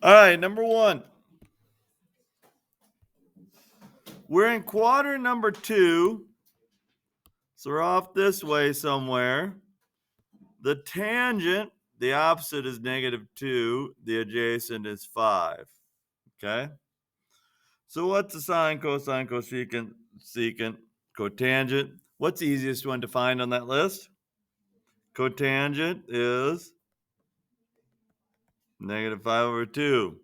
All right, number 1. We're in quadrant number 2. So we're off this way somewhere. The tangent, the opposite is -2. The adjacent is 5. Okay? So what's the sine, cosine, cosecant, secant, cotangent? What's the easiest one to find on that list? Cotangent is -5/2.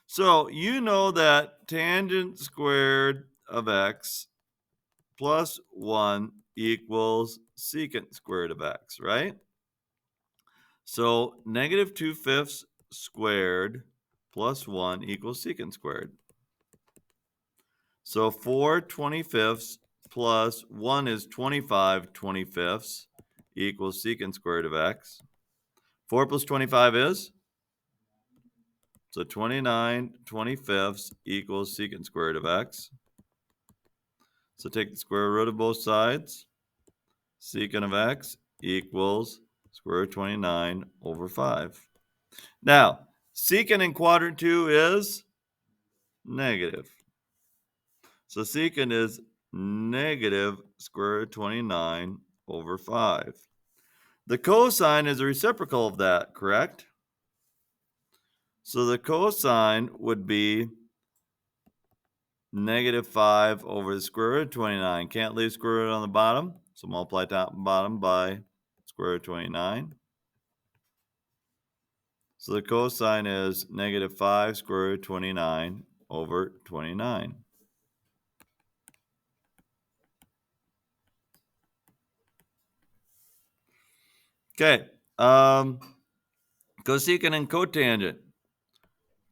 So you know that tangent squared of x plus 1 equals secant squared of x, right? So -2/5 squared plus 1 equals secant squared. So 4/25 plus 1 is 25/25 equals secant squared of x. 4 plus 25 is? So 29/25 equals secant squared of x. So take the square root of both sides. Secant of x equals square root of 29/5. Now, secant in quadrant 2 is negative. So secant is negative square root of 29/5. The cosine is a reciprocal of that, correct? So the cosine would be -5 over the square root of 29. Can't leave square root on the bottom, so multiply top and bottom by square root of 29. So the cosine is -5 square root of 29/29. Okay. Cosecant and cotangent.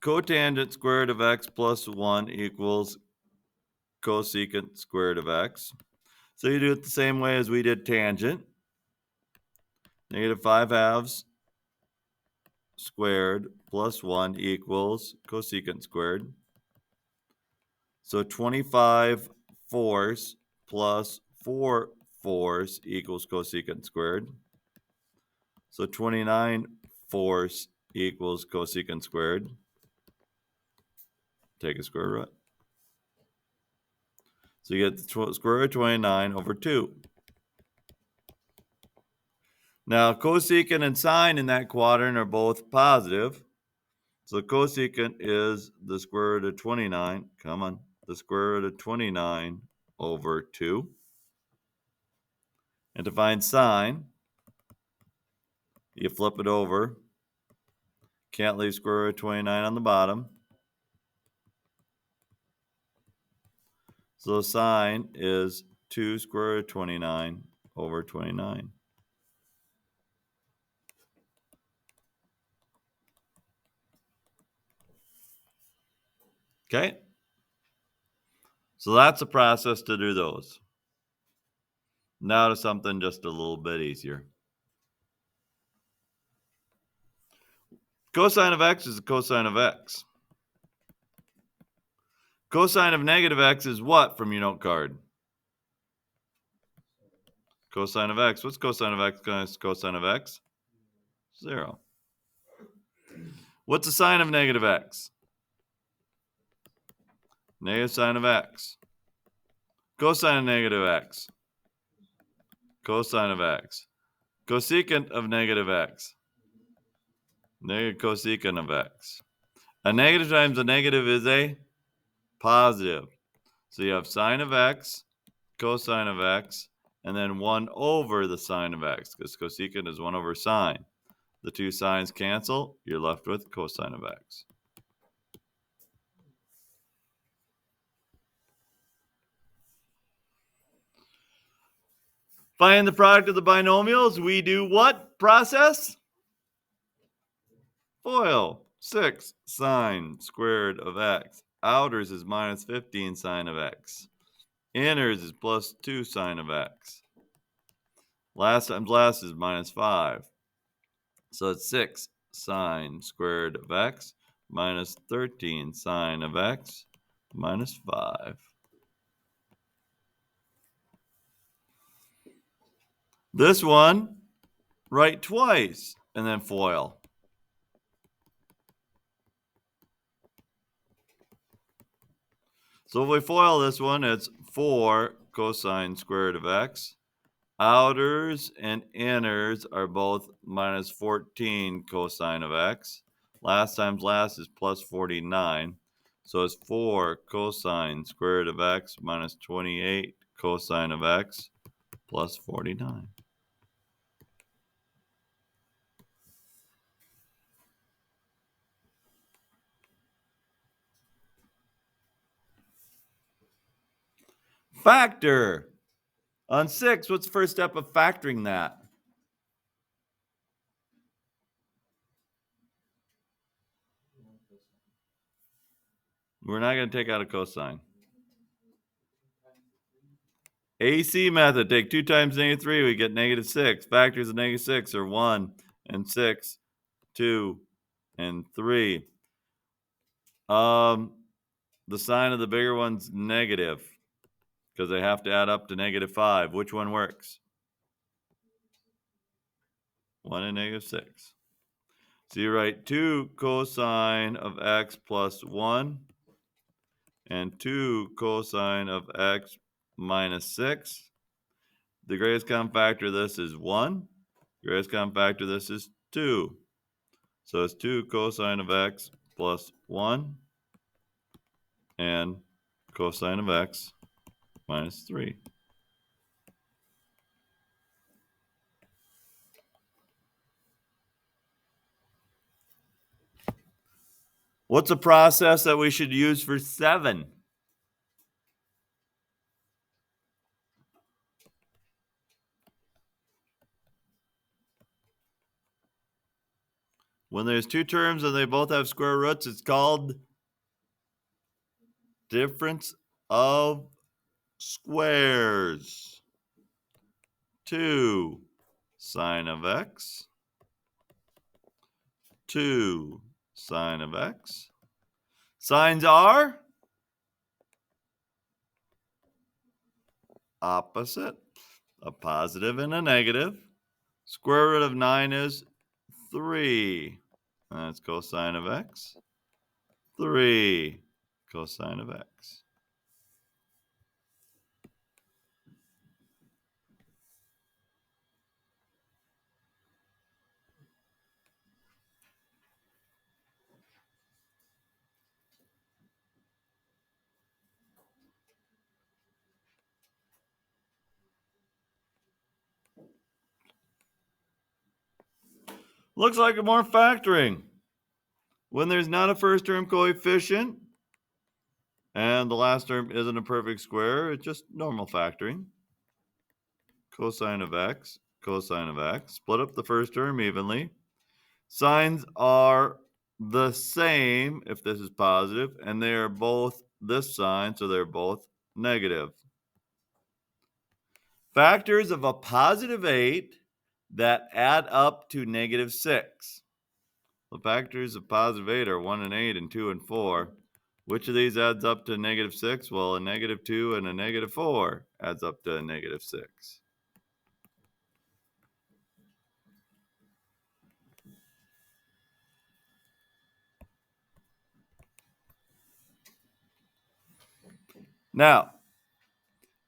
Cotangent square root of x plus 1 equals cosecant square root of x. So you do it the same way as we did tangent. -5/2 squared plus 1 equals cosecant squared. So 25/4 plus 4/4 equals cosecant squared. So 29/4 equals cosecant squared. Take a square root. So you get the square root of 29/2. Now, cosecant and sine in that quadrant are both positive. So cosecant is the square root of 29. Come on. The square root of 29/2. And to find sine, you flip it over. Can't leave square root of 29 on the bottom. So sine is 2 square root of 29/29. Okay? So that's a process to do those. Now to something just a little bit easier. Cosine of x is the cosine of x. Cosine of -x is what from your note card? Cosine of x. What's cosine of x? Cosine of x? 0. What's the sine of -x? Negative sine of x. Cosine of -x. Cosine of x. Cosecant of -x. Negative cosecant of x. A negative times a negative is a positive. So you have sine of x, cosine of x, and then 1 over the sine of x, because cosecant is 1 over sine. The two sines cancel. You're left with cosine of x. Find the product of the binomials. We do what process? FOIL. 6 sine squared of x. Outers is -15 sine of x. Inners is +2 sine of x. Last times last is -5. So it's 6 sine squared of x minus 13 sine of x minus 5. This one, write twice and then FOIL. So if we FOIL this one, it's 4 cosine squared of x. Outers and inners are both minus 14 cosine of x. Last times last is plus 49. So it's 4 cosine squared of x minus 28 cosine of x plus 49. Factor. On 6, what's the first step of factoring that? We're not going to take out a cosine. AC method, take 2 times -3, we get -6. Factors of -6 are 1 and 6, 2 and 3. The sign of the bigger one's negative because they have to add up to -5. Which one works? 1 and -6. So you write 2 cosine of x plus 1 and 2 cosine of x minus 6. The greatest common factor of this is 1. The greatest common factor of this is 2. So it's 2 cosine of x plus 1 and cosine of x minus 3. What's a process that we should use for 7? When there's 2 terms and they both have square roots, it's called difference of squares. 2 sine of x, 2 sine of x. Signs are opposite, a positive and a negative. Square root of 9 is 3. That's cosine of x. 3 cosine of x. Looks like more factoring. When there's not a first term coefficient and the last term isn't a perfect square, it's just normal factoring. Cosine of x, cosine of x. Split up the first term evenly. Signs are the same if this is positive, and they are both this sign, so they're both negative. Factors of a positive 8 that add up to -6. The factors of positive 8 are 1 and 8 and 2 and 4. Which of these adds up to -6? Well, a -2 and a -4 adds up to a -6. Now,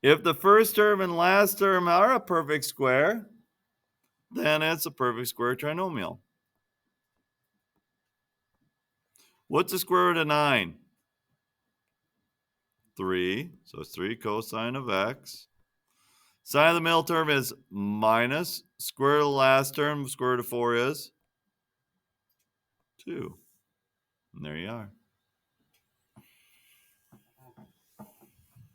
if the first term and last term are a perfect square, then it's a perfect square trinomial. What's the square root of 9? 3. So it's 3 cosine of x. Sine of the middle term is minus. Square root of the last term, square root of 4 is 2. And there you are.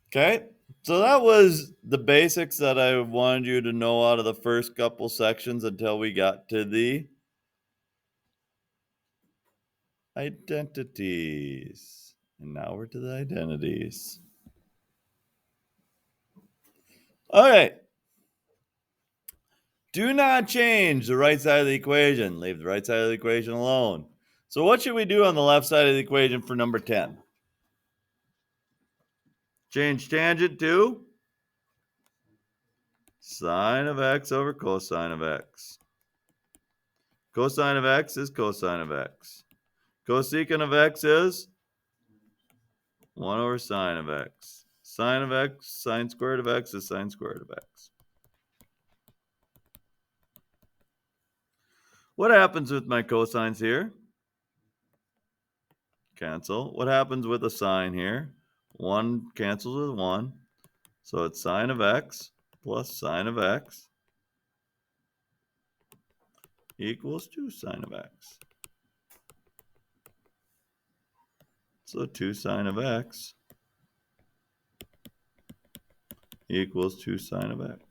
Okay, so that was the basics that I wanted you to know out of the first couple sections until we got to the identities. And now we're to the identities. Okay. Do not change the right side of the equation. Leave the right side of the equation alone. So what should we do on the left side of the equation for number 10? Change tangent to sine of x over cosine of x. Cosine of x is cosine of x. Cosecant of x is 1 over sine of x. Sine of x, sine squared of x is sine squared of x. What happens with my cosines here? Cancel. What happens with a sine here? 1 cancels with 1. So it's sine of x plus sine of x equals 2 sine of x. So 2 sine of x equals 2 sine of x.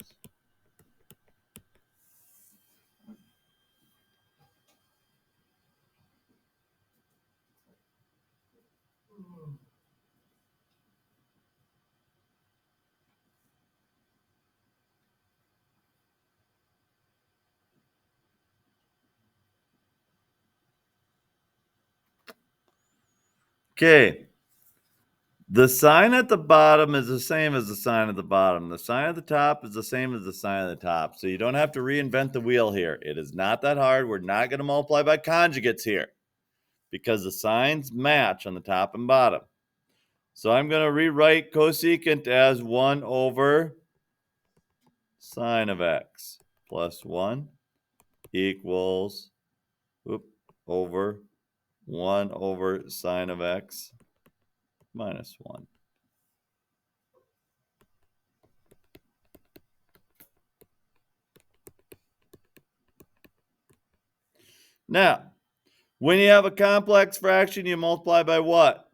Okay. The sign at the bottom is the same as the sign at the bottom. The sign at the top is the same as the sign at the top. So you don't have to reinvent the wheel here. It is not that hard. We're not going to multiply by conjugates here because the signs match on the top and bottom. So I'm going to rewrite cosecant as 1 over sine of x plus 1 equals over 1 over sine of x minus 1. Now, when you have a complex fraction, you multiply by what?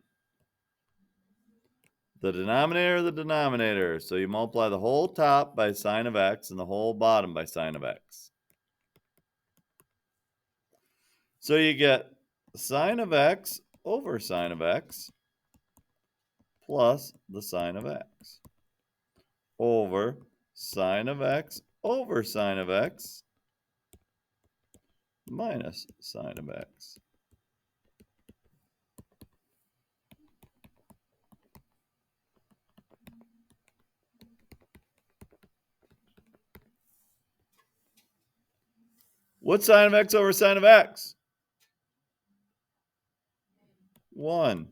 The denominator. So you multiply the whole top by sine of x and the whole bottom by sine of x. So you get sine of x over sine of x plus the sine of x over sine of x over sine of x minus sine of x. What's sine of x over sine of x? 1.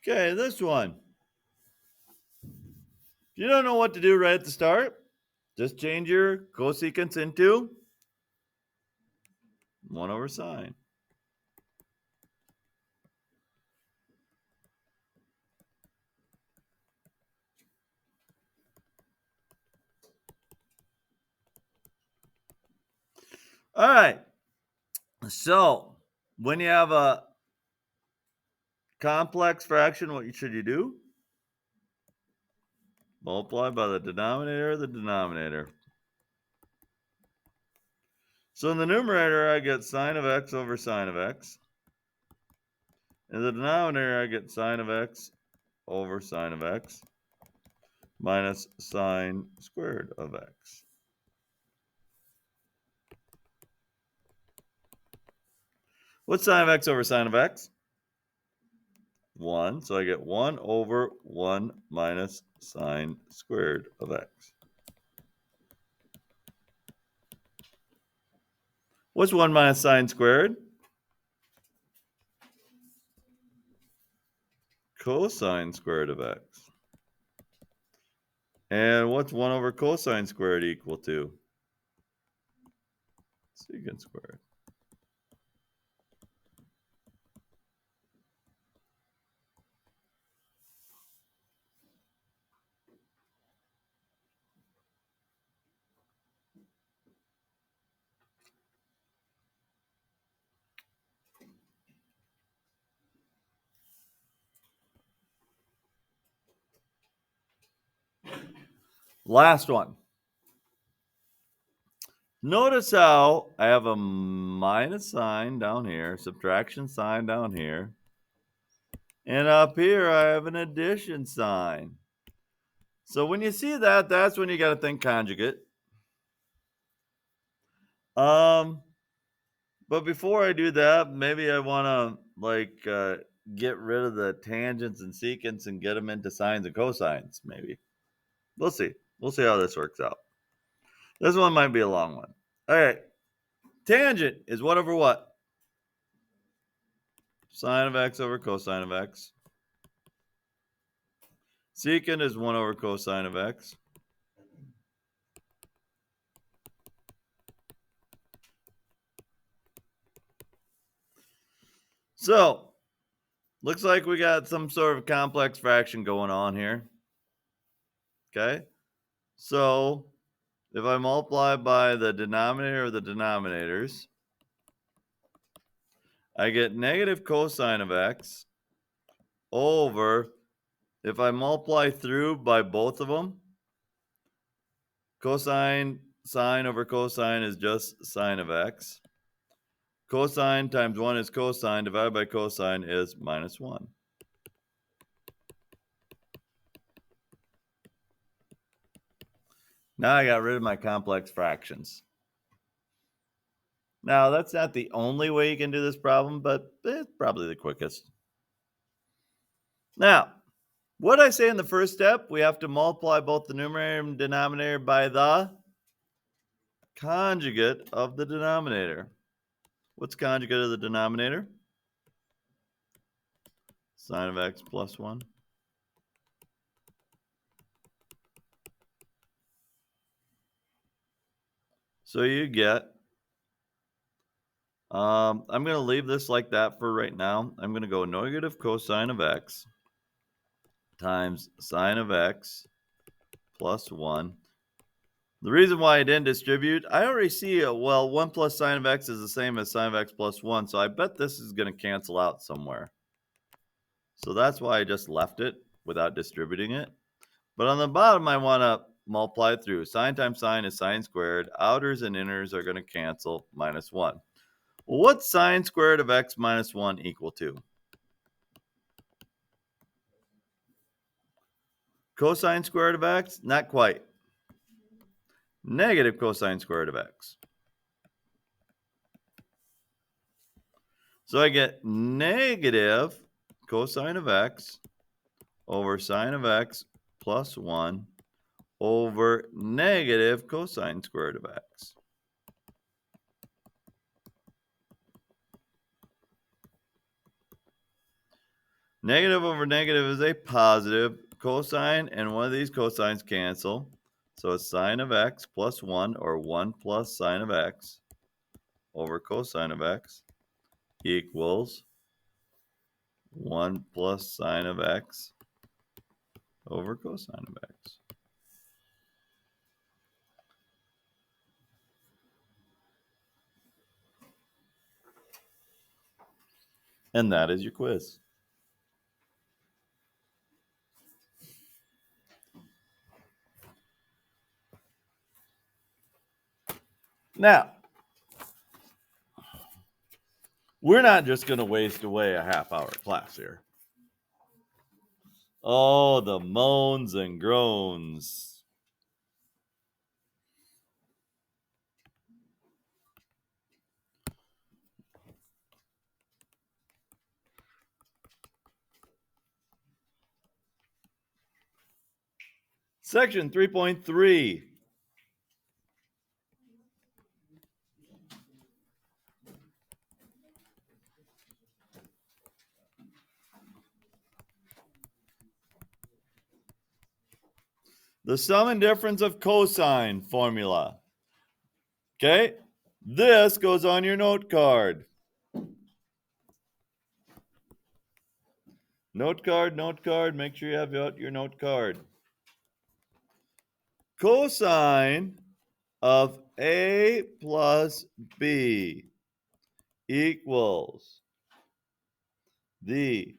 Okay, this one. If you don't know what to do right at the start, just change your cosecants into 1 over sine. All right. So when you have a complex fraction, what should you do? Multiply by the denominator. So in the numerator, I get sine of x over sine of x. In the denominator, I get sine of x over sine of x minus sine squared of x. What's sine of x over sine of x? 1. So I get 1 over 1 minus sine squared of x. What's 1 minus sine squared? Cosine squared of x. And what's 1 over cosine squared equal to? Secant squared. Last one. Notice how I have a minus sign down here, subtraction sign down here, and up here I have an addition sign. So when you see that, that's when you got to think conjugate. Um, but before I do that, maybe I want to get rid of the tangents and secants and get them into sines and cosines. Maybe we'll see. We'll see how this works out. This one might be a long one. All right, tangent is what over what? Sine of x over cosine of x. Secant is 1 over cosine of x. So, looks like we got some sort of complex fraction going on here. Okay? So, if I multiply by the denominator of the denominators, I get negative cosine of x over, if I multiply through by both of them, cosine, sine over cosine is just sine of x. Cosine times 1 is cosine, divided by cosine is minus 1. Now I got rid of my complex fractions. Now, that's not the only way you can do this problem, but it's probably the quickest. Now, what did I say in the first step? We have to multiply both the numerator and denominator by the conjugate of the denominator. What's conjugate of the denominator? Sine of x plus 1. So you get, I'm going to leave this like that for right now. I'm going to go negative cosine of x times sine of x plus 1. The reason why I didn't distribute, I already see, 1 plus sine of x is the same as sine of x plus 1, so I bet this is going to cancel out somewhere. So that's why I just left it without distributing it. But on the bottom, I want to multiply it through. Sine times sine is sine squared. Outers and inners are going to cancel, minus 1. Well, what's sine squared of x minus 1 equal to? Cosine squared of x? Not quite. Negative cosine squared of x. So I get negative cosine of x over sine of x plus 1 over negative cosine squared of x. Negative over negative is a positive cosine, and one of these cosines cancel. So it's sine of x plus 1, or 1 plus sine of x over cosine of x equals 1 plus sine of x over cosine of x. And that is your quiz. Now, we're not just going to waste away a half-hour class here. Oh, the moans and groans. Section 3.3. The sum and difference of cosine formula. Okay, this goes on your note card. Note card, make sure you have out your note card. Cosine of A plus B equals the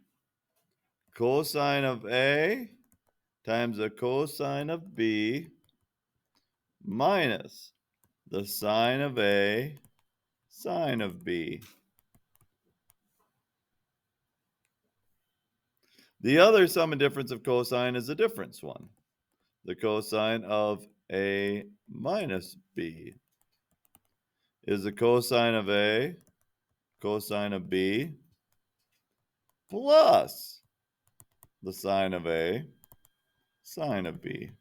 cosine of A times the cosine of B minus the sine of A sine of B. The other sum and difference of cosine is the difference one. the cosine of A minus B is the cosine of A, cosine of B, plus the sine of A, sine of B.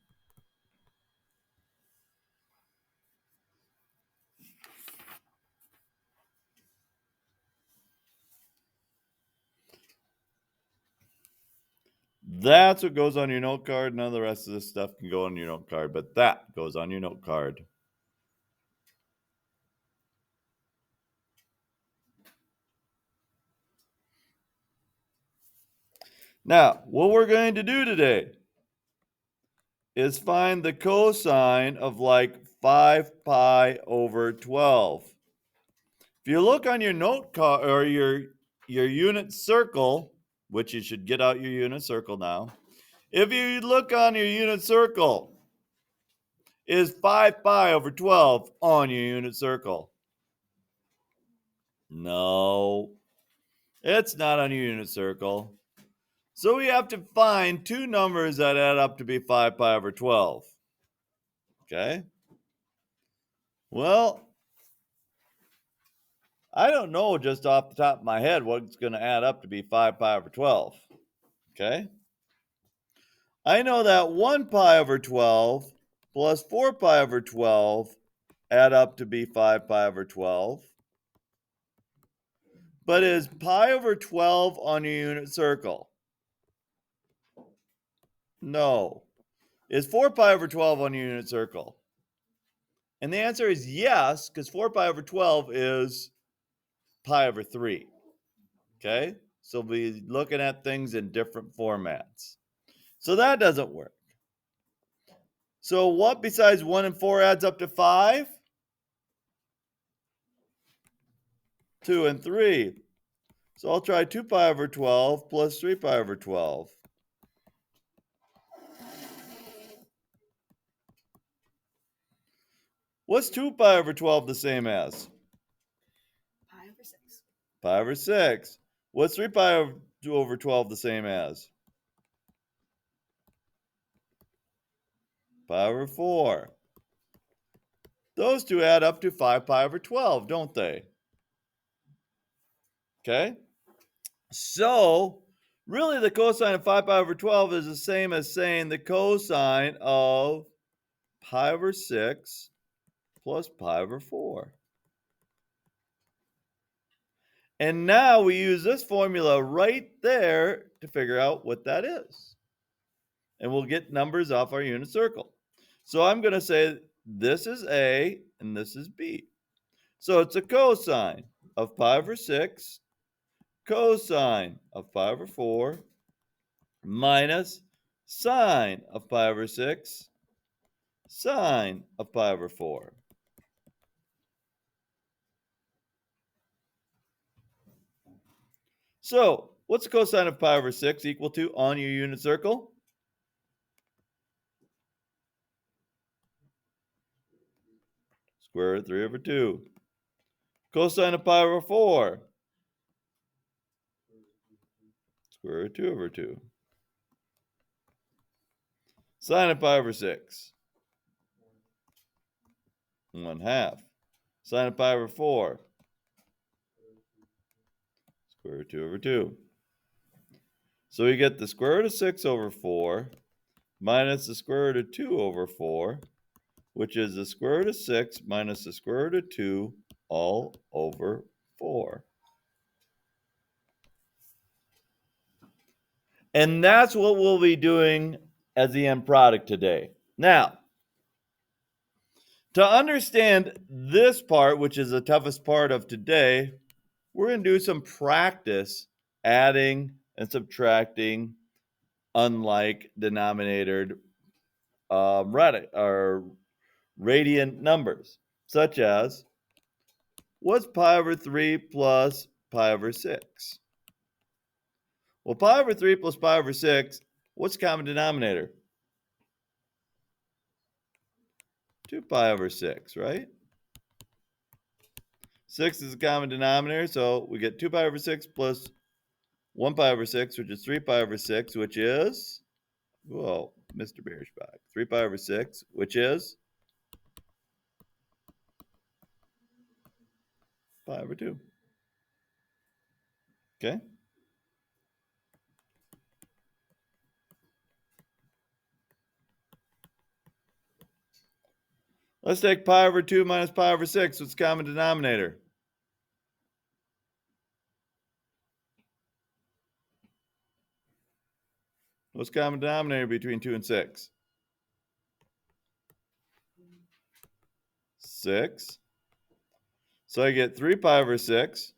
That's what goes on your note card. None of the rest of this stuff can go on your note card, but that goes on your note card. Now, what we're going to do today is find the cosine of like 5 pi over 12. If you look on your note card or your unit circle, which you should get out your unit circle now. If you look on your unit circle, is 5 pi over 12 on your unit circle? No, it's not on your unit circle. So we have to find two numbers that add up to be 5 pi over 12. Okay? Well, I don't know just off the top of my head what's going to add up to be 5 pi over 12. Okay? I know that 1 pi over 12 plus 4 pi over 12 add up to be 5 pi over 12. But is pi over 12 on your unit circle? No. Is 4 pi over 12 on your unit circle? And the answer is yes, because 4 pi over 12 is pi over 3. Okay? So we'll be looking at things in different formats. So that doesn't work. So what besides 1 and 4 adds up to 5? 2 and 3. So I'll try 2 pi over 12 plus 3 pi over 12. What's 2 pi over 12 the same as? Pi over 6. Pi over 6. What's 3 pi over 12 the same as? Pi over 4. Those two add up to 5 pi over 12, don't they? Okay? So, really the cosine of 5 pi over 12 is the same as saying the cosine of pi over 6 plus pi over 4. And now we use this formula right there to figure out what that is. And we'll get numbers off our unit circle. So I'm going to say this is A and this is B. So it's a cosine of pi over 6, cosine of pi over 4, minus sine of pi over 6, sine of pi over 4. So, what's the cosine of pi over 6 equal to on your unit circle? Square root of 3 over 2. Cosine of pi over 4? Square root of 2 over 2. Sine of pi over 6? 1/2. Sine of pi over 4? Square root of 2 over 2. So we get the square root of 6 over 4 minus the square root of 2 over 4, which is the square root of 6 minus the square root of 2 all over 4. And that's what we'll be doing as the end product today. Now, to understand this part, which is the toughest part of today, we're going to do some practice adding and subtracting unlike denominator radiant numbers, such as what's pi over 3 plus pi over 6? Well, pi over 3 plus pi over 6, what's the common denominator? 2 pi over 6, right? 6 is the common denominator, so we get 2 pi over 6 plus 1 pi over 6, which is 3 pi over 6, which is Whoa, Mr. Bierschbach. 3 pi over 6, which is pi over 2. Okay? Let's take pi over 2 minus pi over 6. What's the common denominator? What's the common denominator between 2 and 6? 6. So I get 3 pi over 6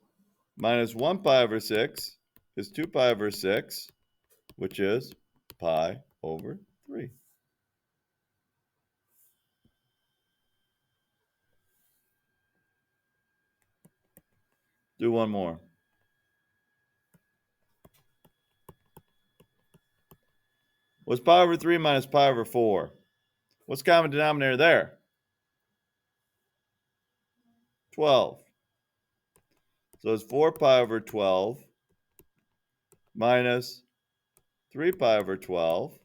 minus 1 pi over 6 is 2 pi over 6, which is pi over 3. Do one more. What's pi over 3 minus pi over 4? What's the common denominator there? 12. So it's 4 pi over 12 minus 3 pi over 12,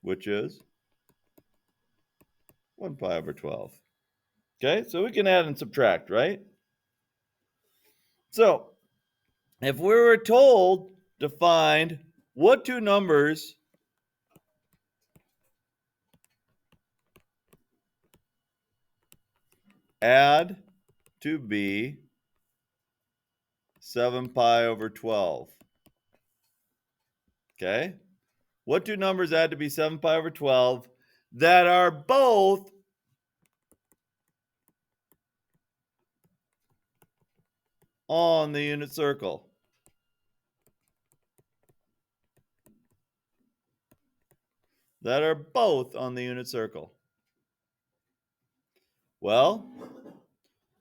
which is 1 pi over 12. Okay, so we can add and subtract, right? So if we were told to find what two numbers add to be 7 pi over 12. Okay? What two numbers add to be 7 pi over 12 that are both on the unit circle? That are both on the unit circle. Well,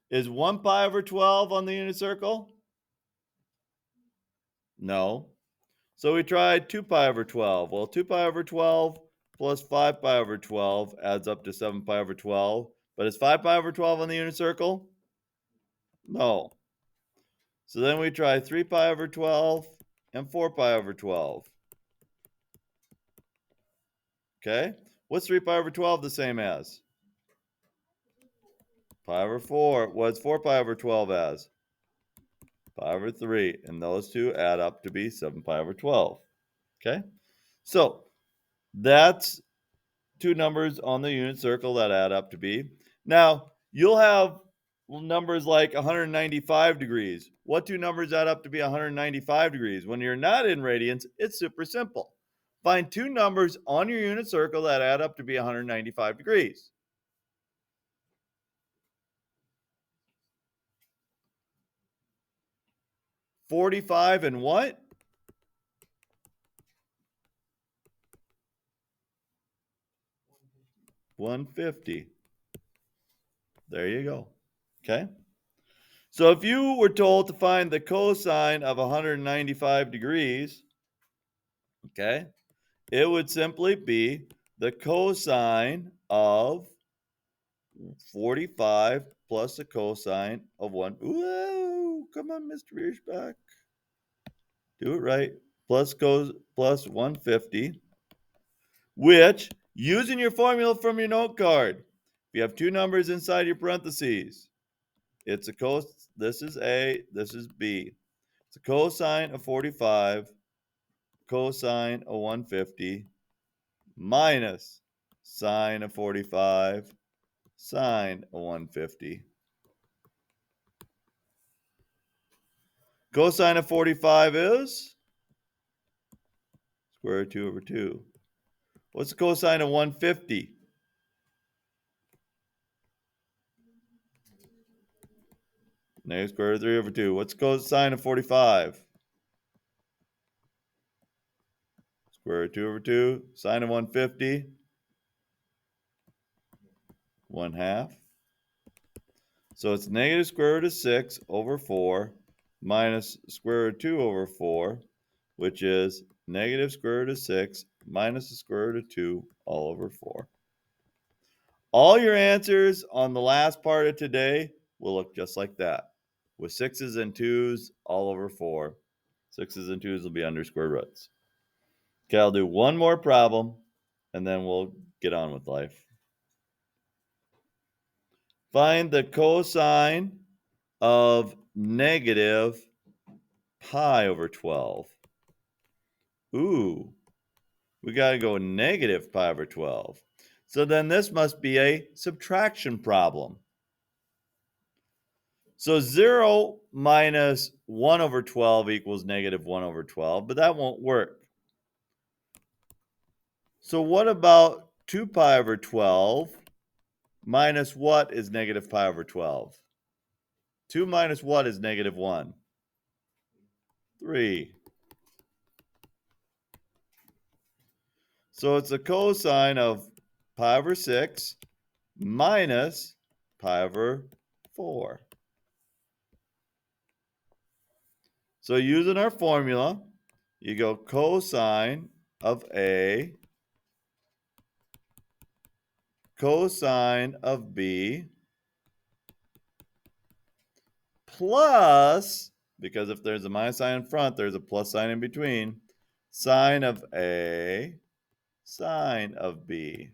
is 1 pi over 12 on the unit circle? No. So we tried 2 pi over 12. Well, 2 pi over 12 plus 5 pi over 12 adds up to 7 pi over 12. But is 5 pi over 12 on the unit circle? No. So then we try 3 pi over 12 and 4 pi over 12. Okay? What's 3 pi over 12 the same as? Pi over 4. What's 4 pi over 12 as? Pi over 3. And those two add up to be 7 pi over 12. Okay? So that's two numbers on the unit circle that add up to be. Now, you'll have numbers like 195 degrees. What two numbers add up to be 195 degrees? When you're not in radians, it's super simple. Find two numbers on your unit circle that add up to be 195 degrees. $45 and what? $150. There you go. Okay. So if you were told to find the cosine of 195 degrees, okay, it would simply be the cosine of 45 plus the cosine of 1. Whoa, come on, Mr. Bierschbach. Do it right. Plus 150, which, using your formula from your note card, if you have two numbers inside your parentheses, it's a this is A, this is B. It's a cosine of 45, cosine of 150, minus sine of 45, sine of 150. Cosine of 45 is square root 2 over 2. What's the cosine of 150? Negative square root of 3 over 2. What's the cosine of 45? Square root 2 over 2. Sine of 150? 1/2. So it's negative square root of 6 over 4 minus square root of 2 over 4, which is negative square root of 6 minus the square root of 2 all over 4. All your answers on the last part of today will look just like that, with 6's and 2's all over 4. 6's and 2's will be under square roots. Okay, I'll do one more problem, and then we'll get on with life. Find the cosine of negative pi over 12. Ooh, we got to go negative pi over 12. So then this must be a subtraction problem. So 0 minus 1 over 12 equals negative 1 over 12, but that won't work. So what about 2 pi over 12 minus what is negative pi over 12? 2 minus what is negative 1? 3. So it's the cosine of pi over 6 minus pi over 4. So using our formula, you go cosine of A, cosine of B, plus, because if there's a minus sign in front, there's a plus sign in between, sine of A, sine of B.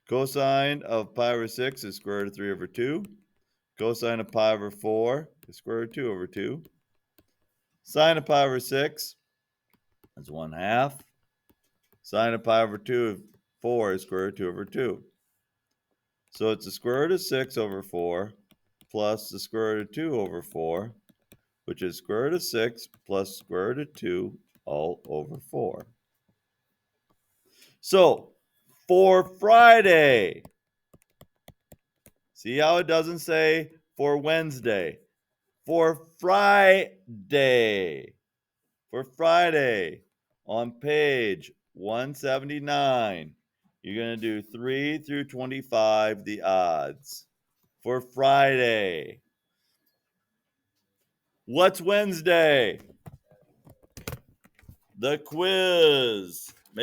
Cosine of pi over 6 is square root of 3 over 2. Cosine of pi over 4 is square root of 2 over 2. Sine of pi over 6 is 1/2. Sine of pi over 4 is square root of 2 over 2. So it's the square root of 6 over 4 plus the square root of 2 over 4, which is square root of 6 plus square root of 2 all over 4. So for Friday, see how it doesn't say for Wednesday? For Friday, on page 179, you're going to do 3 through 25, the odds. For Friday. What's Wednesday? The quiz.